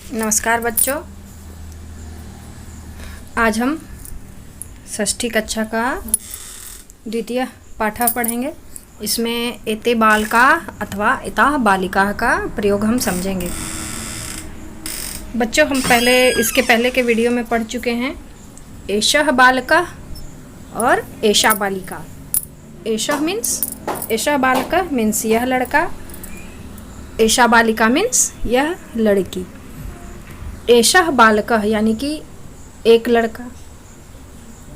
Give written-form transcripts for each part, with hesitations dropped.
नमस्कार बच्चों, आज हम षष्ठी कक्षा का द्वितीय पाठा पढ़ेंगे। इसमें एते बालका अथवा इताः बालिका का प्रयोग हम समझेंगे। बच्चों, हम इसके पहले के वीडियो में पढ़ चुके हैं एषः बालका और एषा बालिका। एषः बालका मीन्स यह लड़का, एषा बालिका मीन्स यह लड़की। एषः बालकः यानी कि एक लड़का,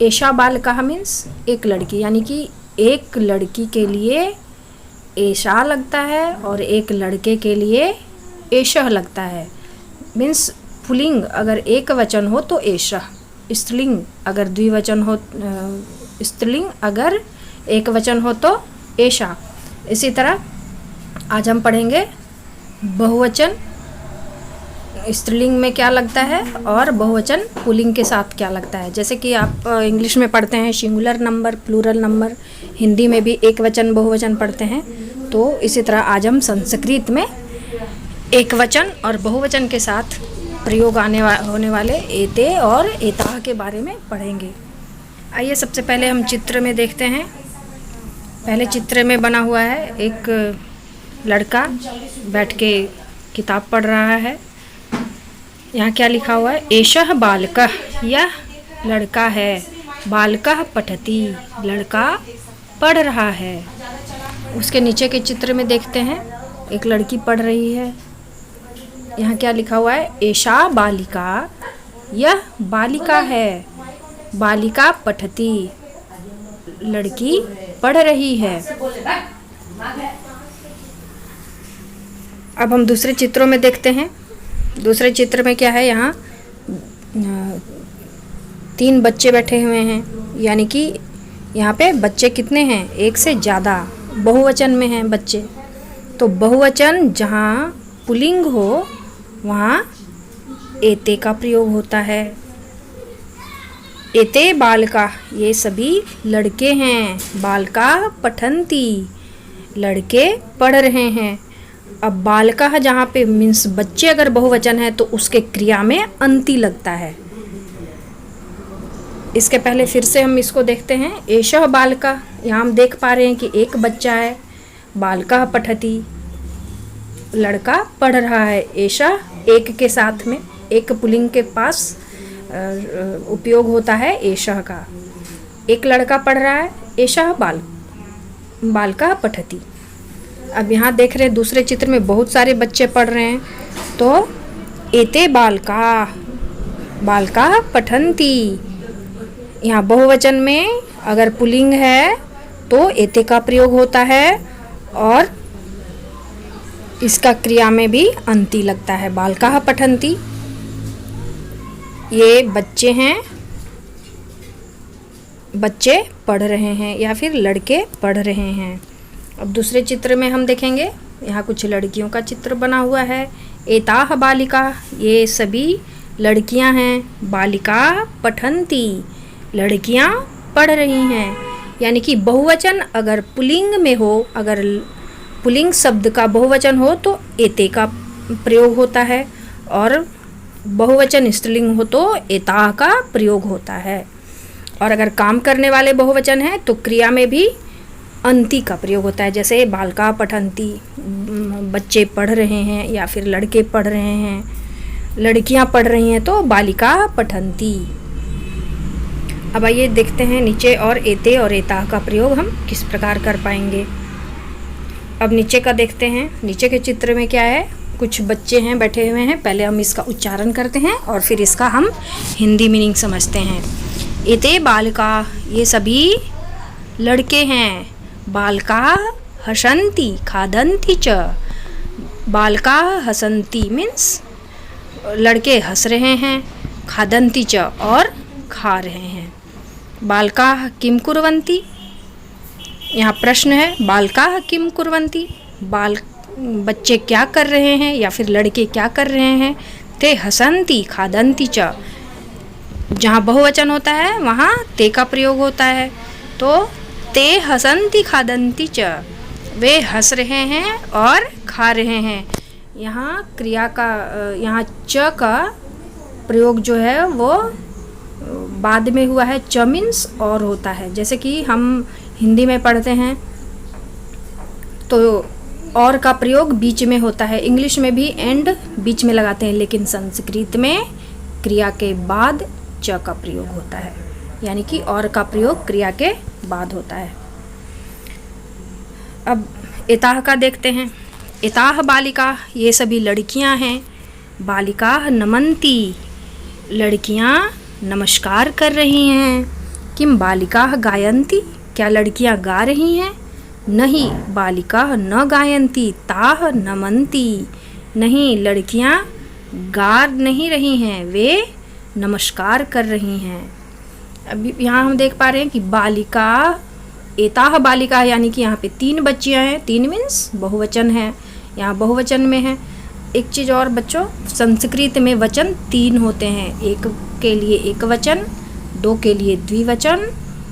एषा बालिका मीन्स एक लड़की, यानी कि एक लड़की के लिए एषा लगता है और एक लड़के के लिए एषः लगता है। मीन्स पुल्लिंग अगर एक वचन हो तो एषः, स्त्रीलिंग अगर द्विवचन हो, स्त्रीलिंग अगर एक वचन हो तो एषा। इसी तरह आज हम पढ़ेंगे बहुवचन स्त्रीलिंग में क्या लगता है और बहुवचन पुल्लिंग के साथ क्या लगता है। जैसे कि आप इंग्लिश में पढ़ते हैं singular number, plural number, Hindi में भी एक वचन बहुवचन पढ़ते हैं। तो इसी तरह आज हम संस्कृत में एक वचन और बहुवचन के साथ प्रयोग होने वाले एते और एताः के बारे में पढ़ेंगे। आइए सबसे पहले हम चित्र में देखते हैं। पहले चित्र में बना हुआ है एक लड़का बैठ के किताब पढ़ रहा है। यहाँ क्या लिखा हुआ है? एषः बालकः, यह लड़का है। बालकः पठति, लड़का पढ़ रहा है। उसके नीचे के चित्र में देखते हैं एक लड़की पढ़ रही है। यहाँ क्या लिखा हुआ है? एषा बालिका, यह बालिका है। बालिका पठति, लड़की पढ़ रही है। अब हम दूसरे चित्रों में देखते हैं। दूसरे चित्र में क्या है? यहाँ 3 बच्चे बैठे हुए हैं, यानी कि यहाँ पे बच्चे कितने हैं? एक से ज़्यादा, बहुवचन में हैं बच्चे। तो बहुवचन जहाँ पुल्लिंग हो वहाँ एते का प्रयोग होता है। एते बालका, ये सभी लड़के हैं। बालका पठन्ति, लड़के पढ़ रहे हैं। अब बालका जहाँ पे मीन्स बच्चे अगर बहुवचन है तो उसके क्रिया में अंति लगता है। इसके पहले फिर से हम इसको देखते हैं। एषः बालका, यहाँ हम देख पा रहे हैं कि एक बच्चा है। बालका पठति, लड़का पढ़ रहा है। एषः एक के साथ में, एक पुल्लिंग के पास उपयोग होता है एषः का। एक लड़का पढ़ रहा है, एषः बालका पठति। अब यहाँ देख रहे हैं दूसरे चित्र में बहुत सारे बच्चे पढ़ रहे हैं। तो एते बालका, बालका पठन्ति। यहाँ बहुवचन में अगर पुल्लिंग है तो एते का प्रयोग होता है और इसका क्रिया में भी अंति लगता है। बालका पठन्ति, ये बच्चे हैं, बच्चे पढ़ रहे हैं या फिर लड़के पढ़ रहे हैं। अब दूसरे चित्र में हम देखेंगे, यहाँ कुछ लड़कियों का चित्र बना हुआ है। एताः बालिका, ये सभी लड़कियां हैं। बालिका पठन्ति, लड़कियां पढ़ रही हैं। यानी कि बहुवचन अगर पुल्लिंग में हो, अगर पुल्लिंग शब्द का बहुवचन हो तो एते का प्रयोग होता है और बहुवचन स्त्रीलिंग हो तो एताः का प्रयोग होता है। और अगर काम करने वाले बहुवचन हैं तो क्रिया में भी अंति का प्रयोग होता है। जैसे बालका पठन्ति, बच्चे पढ़ रहे हैं या फिर लड़के पढ़ रहे हैं, लड़कियां पढ़ रही हैं तो बालिका पठन्ति। अब आइए देखते हैं नीचे और एते और एताः का प्रयोग हम किस प्रकार कर पाएंगे। अब नीचे का देखते हैं। नीचे के चित्र में क्या है? कुछ बच्चे हैं बैठे हुए हैं। पहले हम इसका उच्चारण करते हैं और फिर इसका हम हिंदी मीनिंग समझते हैं। एते बालिका, ये सभी लड़के हैं। बालका हसन्ति खादन्ति च, बालका हसन्ति मीन्स लड़के हंस रहे हैं, खादन्ति च और खा रहे हैं। बालका किम कुर्वन्ति, यहाँ प्रश्न है। बालका किम कुर्वन्ति, बच्चे क्या कर रहे हैं या फिर लड़के क्या कर रहे हैं? ते हसन्ति खादन्ति च, जहाँ बहुवचन होता है वहाँ ते का प्रयोग होता है। तो ते हसन्ति खादन्ति च, वे हंस रहे हैं और खा रहे हैं। यहाँ क्रिया का यहाँ च का प्रयोग जो है वो बाद में हुआ है। च मीन्स और होता है, जैसे कि हम हिंदी में पढ़ते हैं तो और का प्रयोग बीच में होता है, इंग्लिश में भी एंड बीच में लगाते हैं, लेकिन संस्कृत में क्रिया के बाद च का प्रयोग होता है, यानी कि और का प्रयोग क्रिया के बाद होता है। अब एताह का देखते हैं। एताह बालिका, ये सभी लड़कियां हैं। बालिका नमन्ति, लड़कियां नमस्कार कर रही हैं। किम बालिका गायन्ति, क्या लड़कियां गा रही हैं? नहीं, बालिका न गायन्ति ताह नमन्ति, नहीं लड़कियां गा नहीं रही हैं, वे नमस्कार कर रही हैं। अभी यहाँ हम देख पा रहे हैं कि बालिका, एताह बालिका, यानी कि यहाँ पे 3 बच्चियाँ हैं। 3 मीन्स बहुवचन है, यहाँ बहुवचन में है। एक चीज़ और बच्चों, संस्कृत में वचन 3 होते हैं, एक के लिए एक वचन, 2 के लिए द्विवचन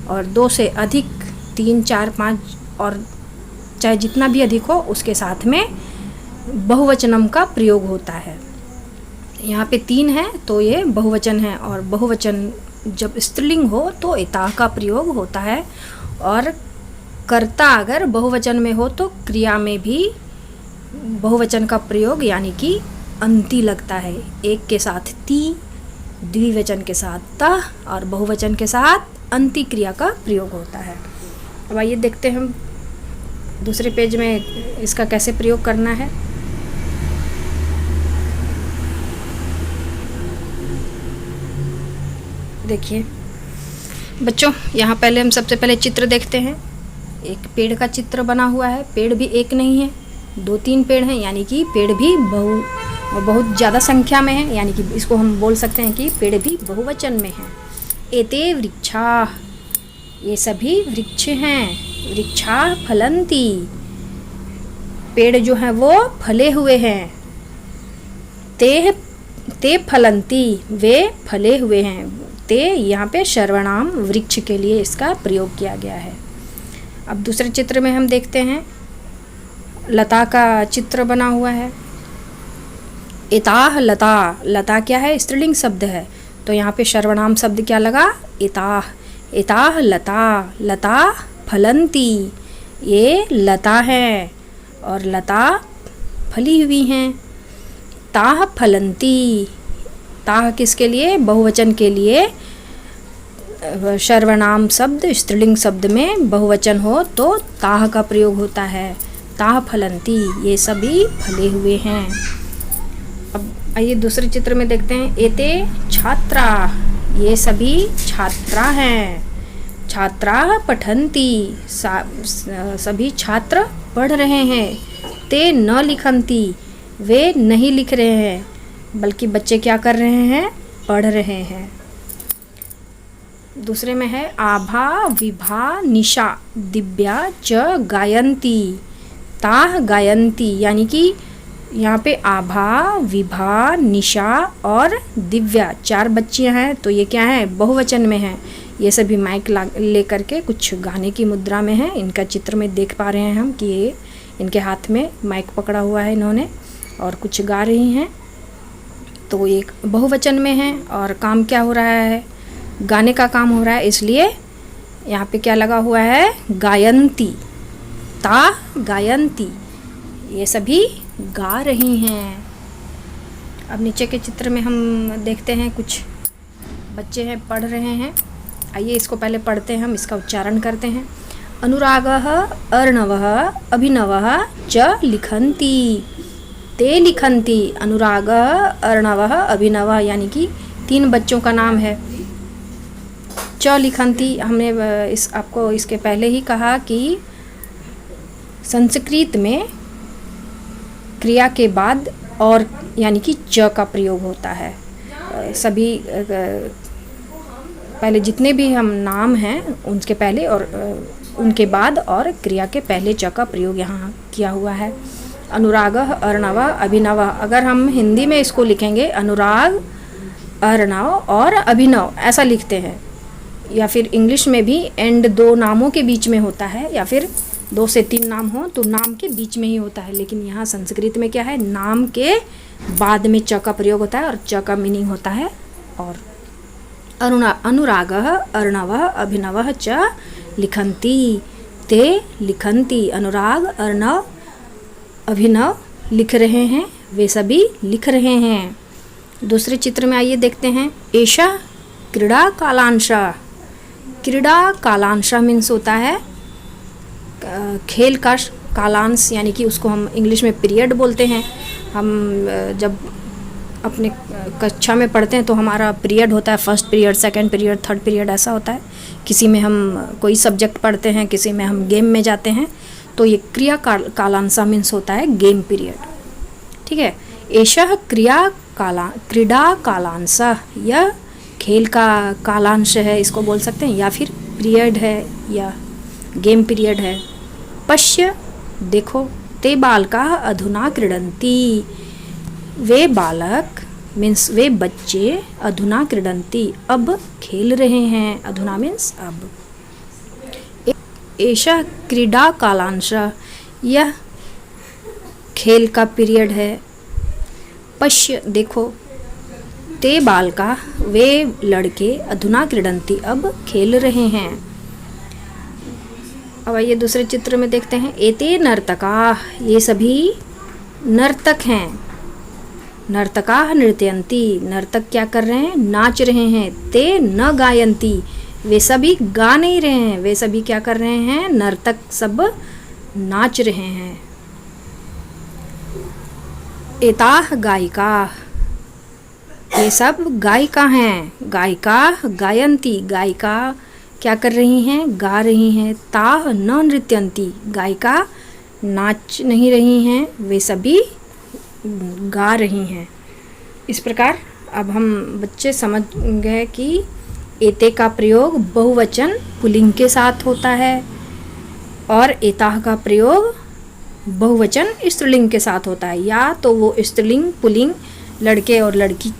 और 2 से अधिक 3, 4, 5 और चाहे जितना भी अधिक हो उसके साथ में बहुवचनम का प्रयोग होता है। यहाँ पे 3 है तो ये बहुवचन है, और बहुवचन जब स्त्रीलिंग हो तो एताह का प्रयोग होता है, और कर्ता अगर बहुवचन में हो तो क्रिया में भी बहुवचन का प्रयोग यानी कि अंति लगता है। एक के साथ ती, द्विवचन के साथ तह और बहुवचन के साथ अंति क्रिया का प्रयोग होता है। अब आइए देखते हैं हम दूसरे पेज में इसका कैसे प्रयोग करना है। देखिए बच्चों, यहाँ पहले हम सबसे पहले चित्र देखते हैं। एक पेड़ का चित्र बना हुआ है। पेड़ भी एक नहीं है, 2-3 पेड़ हैं, यानी कि पेड़ भी बहुत ज़्यादा संख्या में है, यानी कि इसको हम बोल सकते हैं कि पेड़ भी बहुवचन में है। एते वृक्षा, ये सभी वृक्ष हैं। वृक्षा फलन्ति, पेड़ जो हैं वो फले हुए हैं। ते फलन्ति, वे फले हुए हैं। ते यहाँ पे सर्वनाम वृक्ष के लिए इसका प्रयोग किया गया है। अब दूसरे चित्र में हम देखते हैं, लता का चित्र बना हुआ है। एताह लता, लता क्या है? स्त्रीलिंग शब्द है, तो यहाँ पे सर्वनाम शब्द क्या लगा? एताह। एताह लता, लता फलन्ति, ये लता है और लता फली हुई हैं। ताह फलन्ति, ताह किसके लिए? बहुवचन के लिए। सर्वनाम शब्द स्त्रीलिंग शब्द में बहुवचन हो तो ताह का प्रयोग होता है। ताह फलन्ति, ये सभी फले हुए हैं। अब आइए दूसरे चित्र में देखते हैं। एते छात्रा, ये सभी छात्रा हैं। छात्रा पठन्ति, सभी छात्र पढ़ रहे हैं। ते न लिखन्ति, वे नहीं लिख रहे हैं, बल्कि बच्चे क्या कर रहे हैं? पढ़ रहे हैं। दूसरे में है आभा विभा निशा दिव्या च गायन्ति, ताह गायन्ति, यानी कि यहाँ पे आभा, विभा, निशा और दिव्या 4 बच्चियाँ हैं, तो ये क्या है? बहुवचन में है। ये सभी माइक लेकर के कुछ गाने की मुद्रा में है। इनका चित्र में देख पा रहे हैं हम कि ये इनके हाथ में माइक पकड़ा हुआ है इन्होंने, और कुछ गा रही हैं। तो एक बहुवचन में है और काम क्या हो रहा है? गाने का काम हो रहा है, इसलिए यहाँ पे क्या लगा हुआ है? गायन्ति, ता गायन्ति, ये सभी गा रही हैं। अब नीचे के चित्र में हम देखते हैं कुछ बच्चे हैं, पढ़ रहे हैं। आइए इसको पहले पढ़ते हैं, हम इसका उच्चारण करते हैं। अनुरागः अर्णवः अभिनवः च लिखन्ति, ते लिखन्ति। अनुरागः अर्णवः अभिनवः, यानी कि 3 बच्चों का नाम है। च लिखन्ति, हमने आपको इसके पहले ही कहा कि संस्कृत में क्रिया के बाद और यानी कि च का प्रयोग होता है। सभी पहले जितने भी हम नाम हैं उनके पहले और उनके बाद और क्रिया के पहले च का प्रयोग यहाँ किया हुआ है। अनुरागः अर्णवः अभिनवः, अगर हम हिंदी में इसको लिखेंगे अनुराग, अर्णव और अभिनव ऐसा लिखते हैं, या फिर इंग्लिश में भी एंड 2 नामों के बीच में होता है, या फिर 2 से 3 नाम हो तो नाम के बीच में ही होता है, लेकिन यहाँ संस्कृत में क्या है, नाम के बाद में च का प्रयोग होता है और च का मीनिंग होता है और। अनुरागः अर्णवः अभिनवः च लिखन्ति, ते लिखन्ति। अनुराग, अर्णव, अभिनव लिख रहे हैं, वे सभी लिख रहे हैं। दूसरे चित्र में आइए देखते हैं। एषा क्रीड़ा कालांशः। क्रीड़ा कालांशः मीन्स होता है खेल का कालांश, यानी कि उसको हम इंग्लिश में पीरियड बोलते हैं। हम जब अपने कक्षा में पढ़ते हैं तो हमारा पीरियड होता है, first period, second period, third period, ऐसा होता है। किसी में हम कोई सब्जेक्ट पढ़ते हैं, किसी में हम गेम में जाते हैं, तो ये क्रिया कालांशः मीन्स होता है गेम पीरियड। ठीक है। एषः क्रीड़ा कालांशः, यह खेल का कालांश है, इसको बोल सकते हैं, या फिर पीरियड है या गेम पीरियड है। पश्य देखो, ते बालकाः अधुना क्रीडन्ति। वे बालक मीन्स वे बच्चे, अधुना क्रीडन्ति अब खेल रहे हैं। अधुना मीन्स अब। एषः क्रीड़ा कालांशः, यह खेल का पीरियड है। पश्य देखो, ते बालका वे लड़के, अधुना क्रीडन्ति अब खेल रहे हैं। अब आइए दूसरे चित्र में देखते हैं। एते नर्तका, ये सभी नर्तक हैं। नर्तका नृत्यन्ति, नर्तक क्या कर रहे हैं, नाच रहे हैं। ते न गायन्ति, वे सभी गा नहीं रहे हैं, वे सभी क्या कर रहे हैं, नर्तक सब नाच रहे हैं। एताः गायिका, ये सब गायिका हैं। गायिका गायन्ति, गायिका क्या कर रही हैं, गा रही हैं। ताः न नृत्यन्ति, गायिका नाच नहीं रही हैं, वे सभी गा रही हैं। इस प्रकार अब हम बच्चे समझ गए कि एते का प्रयोग बहुवचन पुल्लिंग के साथ होता है और एताः का प्रयोग बहुवचन स्त्रीलिंग के साथ होता है। या तो वो स्त्रीलिंग पुल्लिंग लड़के और लड़की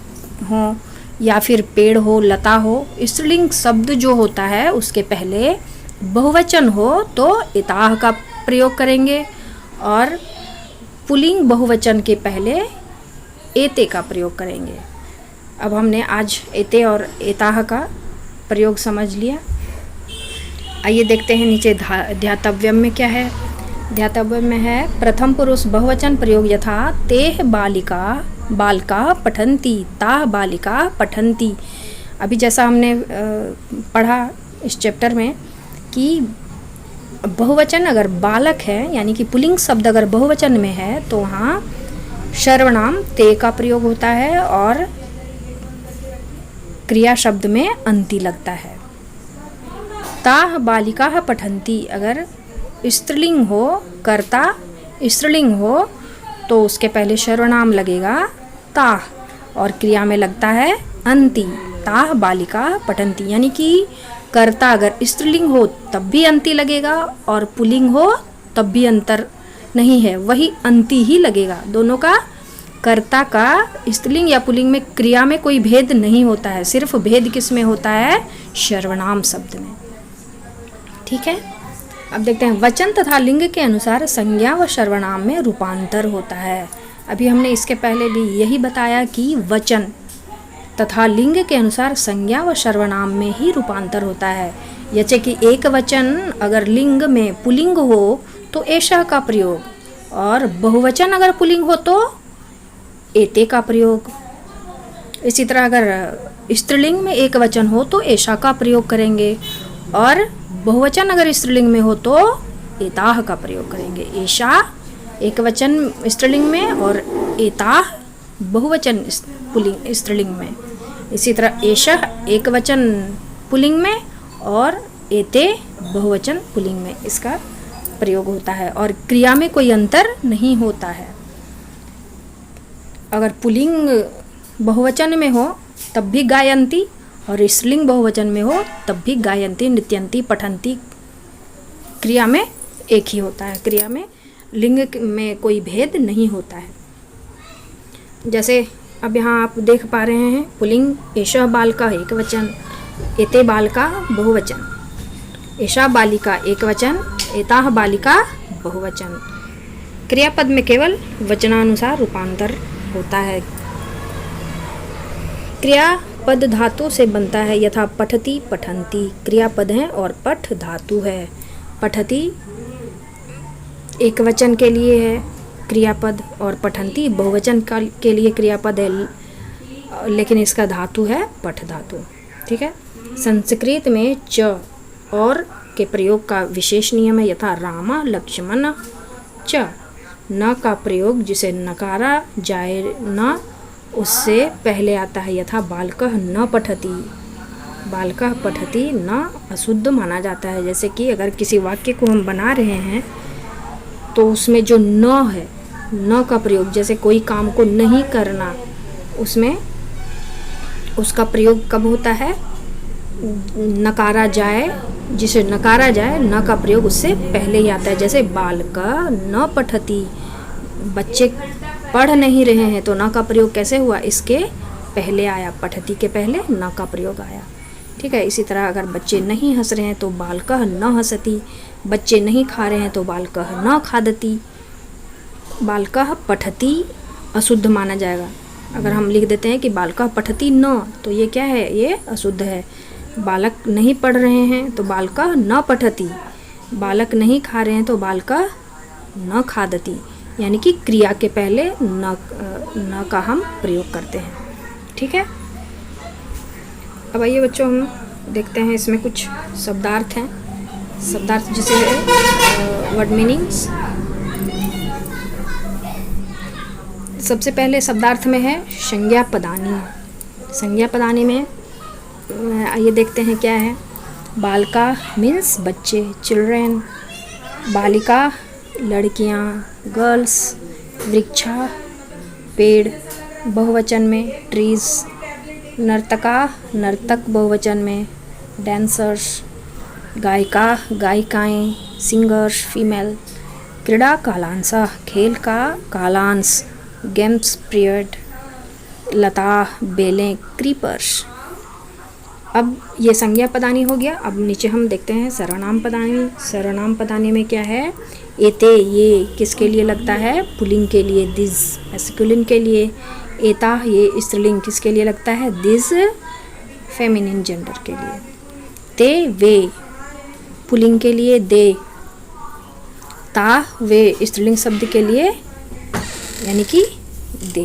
हों, या फिर पेड़ हो, लता हो। स्त्रीलिंग शब्द जो होता है उसके पहले बहुवचन हो तो एताः का प्रयोग करेंगे, और पुल्लिंग बहुवचन के पहले एते का प्रयोग करेंगे। अब हमने आज एते और एताः का प्रयोग समझ लिया। आइए देखते हैं नीचे ध्यातव्यम में क्या है। ध्यातव्यम में है प्रथम पुरुष बहुवचन प्रयोग यथा तेह बालिका बालका पठन्ति, ताः बालिका पठन्ति। अभी जैसा हमने पढ़ा इस चैप्टर में कि बहुवचन अगर बालक है, यानी कि पुल्लिंग शब्द अगर बहुवचन में है तो वहाँ सर्वनाम ते का प्रयोग होता है और क्रिया शब्द में अन्ति लगता है। ताः बालिकाः पठन्ति, अगर स्त्रीलिंग हो, कर्ता स्त्रीलिंग हो तो उसके पहले सर्वनाम लगेगा ताः और क्रिया में लगता है अन्ति। ताः बालिका पठन्ति, यानी कि कर्ता अगर स्त्रीलिंग हो तब भी अन्ति लगेगा और पुल्लिंग हो तब भी अंतर नहीं है, वही अन्ति ही लगेगा। दोनों का, कर्ता का स्त्रीलिंग या पुल्लिंग में क्रिया में कोई भेद नहीं होता है, सिर्फ भेद किस में होता है, सर्वनाम शब्द में। ठीक है। अब देखते हैं वचन तथा लिंग के अनुसार संज्ञा व सर्वनाम में रूपांतर होता है। अभी हमने इसके पहले भी यही बताया कि वचन तथा लिंग के अनुसार संज्ञा व सर्वनाम में ही रूपांतर होता है। जैसे कि एक वचन अगर लिंग में पुल्लिंग हो तो एषः का प्रयोग, और बहुवचन अगर पुल्लिंग हो तो एते का प्रयोग। इसी तरह अगर स्त्रीलिंग में एक वचन हो तो एषा का प्रयोग करेंगे, और बहुवचन अगर स्त्रीलिंग में हो तो एताः का प्रयोग करेंगे। एषा एक वचन स्त्रीलिंग में और एताः बहुवचन पुल्लिंग स्त्रीलिंग में। इसी तरह एषः एक वचन पुल्लिंग में और एते बहुवचन पुल्लिंग में इसका प्रयोग होता है, और क्रिया में कोई अंतर नहीं होता है। अगर पुल्लिंग बहुवचन में हो तब भी गायन्ति, और स्त्रीलिंग बहुवचन में हो तब भी गायन्ति, नृत्यन्ति, पठन्ति। क्रिया में एक ही होता है, क्रिया में लिंग में कोई भेद नहीं होता है। जैसे अब यहाँ आप देख पा रहे हैं पुल्लिंग एषः बालका एक वचन, एते बालका बहुवचन। एषा बालिका एक वचन, एताः बालिका बहुवचन। क्रियापद में केवल वचनानुसार रूपांतर होता है। क्रियापद धातु से बनता है, यथा पठति पठन्ति क्रियापद है और पठ धातु है। पठति एक वचन के लिए है क्रियापद और पठन्ति बहुवचन के लिए क्रियापद है, लेकिन इसका धातु है पठ धातु। ठीक है। संस्कृत में च और के प्रयोग का विशेष नियम है, यथा राम लक्ष्मण च। न का प्रयोग जिसे नकारा जाए न उससे पहले आता है, यथा बालकः न पठति। बालकः पठति न अशुद्ध माना जाता है। जैसे कि अगर किसी वाक्य को हम बना रहे हैं तो उसमें जो न है, न का प्रयोग, जैसे कोई काम को नहीं करना, उसमें उसका प्रयोग कब होता है? नकारा जाए, जिसे नकारा जाए न का प्रयोग उससे पहले ही आता है। जैसे बालकः न पठति, बच्चे पढ़ नहीं रहे हैं तो न का प्रयोग कैसे हुआ? इसके पहले आया, पठति के पहले न का प्रयोग आया। ठीक है। इसी तरह अगर बच्चे नहीं हंस रहे हैं तो बालकः न हंसति, बच्चे नहीं खा रहे हैं तो बालकः न खादति। बालकः पठति अशुद्ध माना जाएगा। अगर हम लिख देते हैं कि बालकः पठति न, तो ये क्या है? ये अशुद्ध है। बालक नहीं पढ़ रहे हैं तो बालकः न पठति, बालक नहीं खा रहे हैं तो बालकः न खादति, यानी कि क्रिया के पहले न का हम प्रयोग करते हैं। ठीक है। अब आइए बच्चों, हम देखते हैं इसमें कुछ शब्दार्थ हैं। शब्दार्थ जिसे वर्ड मीनिंग्स। सबसे पहले शब्दार्थ में है संज्ञा पदानी। संज्ञा पदानी में आइए देखते हैं क्या है। बालिका मीन्स बच्चे, चिल्ड्रेन। बालिका लड़कियां, गर्ल्स। वृक्षा पेड़, बहुवचन में ट्रीज। नर्तका नर्तक, बहुवचन में डांसर्स। गायिका गायिकाएं, सिंगर्स फीमेल। क्रीड़ा कालांश, खेल का कालांश, गेम्स पीरियड। लता बेलें, क्रीपर्स। अब ये संज्ञा पदानी हो गया। अब नीचे हम देखते हैं सर्वनाम पदानी। सर्वनाम पदानी में क्या है? एते, ये किसके लिए लगता है? पुल्लिंग के लिए। दिस मैस्कुलिन के लिए। एता, ये स्त्रीलिंग किसके लिए लगता है? दिस फेमिनिन जेंडर के लिए। ते वे पुल्लिंग के लिए। दे ता वे स्त्रीलिंग शब्द के लिए, यानी कि दे।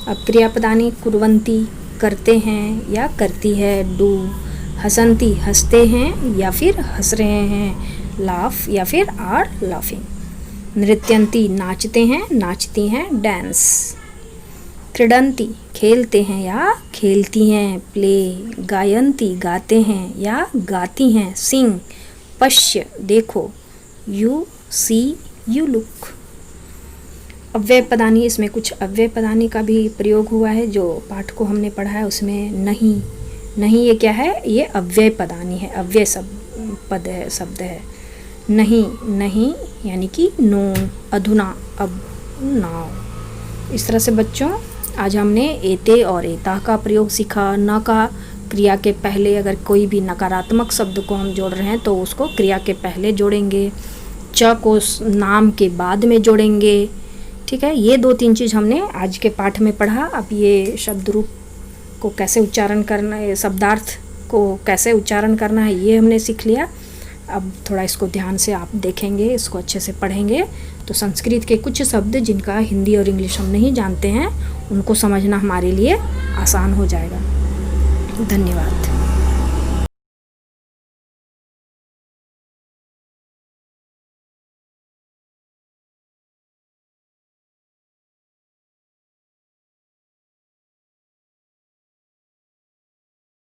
अब क्रियापदानी कुर्वन्ति करते हैं या करती है, डू। हसन्ति हंसते हैं या फिर हंस रहे हैं, लाफ या फिर आर लाफिंग। नृत्यन्ति नाचते हैं, नाचती हैं, डांस। क्रीडन्ति खेलते हैं या खेलती हैं, प्ले। गायन्ति गाते हैं या गाती हैं, सिंग। पश्य देखो, यू सी यू लुक। अव्यय पदानी, इसमें कुछ अव्यय पदानी का भी प्रयोग हुआ है। जो पाठ को हमने पढ़ा है उसमें नहीं, नहीं ये क्या है? ये अव्यय पदानी है, अव्यय पद है, शब्द है। नहीं नहीं यानी कि नो, अधुना, अब, नाउ। इस तरह से बच्चों आज हमने एते और एता का प्रयोग सीखा। न का क्रिया के पहले अगर कोई भी नकारात्मक शब्द को हम जोड़ रहे हैं तो उसको क्रिया के पहले जोड़ेंगे। च को नाम के बाद में जोड़ेंगे। ठीक है। ये 2-3 चीज़ हमने आज के पाठ में पढ़ा। अब ये शब्द रूप को कैसे उच्चारण करना है, शब्दार्थ को कैसे उच्चारण करना है, ये हमने सीख लिया। अब थोड़ा इसको ध्यान से आप देखेंगे, इसको अच्छे से पढ़ेंगे तो संस्कृत के कुछ शब्द जिनका हिंदी और इंग्लिश हम नहीं जानते हैं उनको समझना हमारे लिए आसान हो जाएगा। धन्यवाद।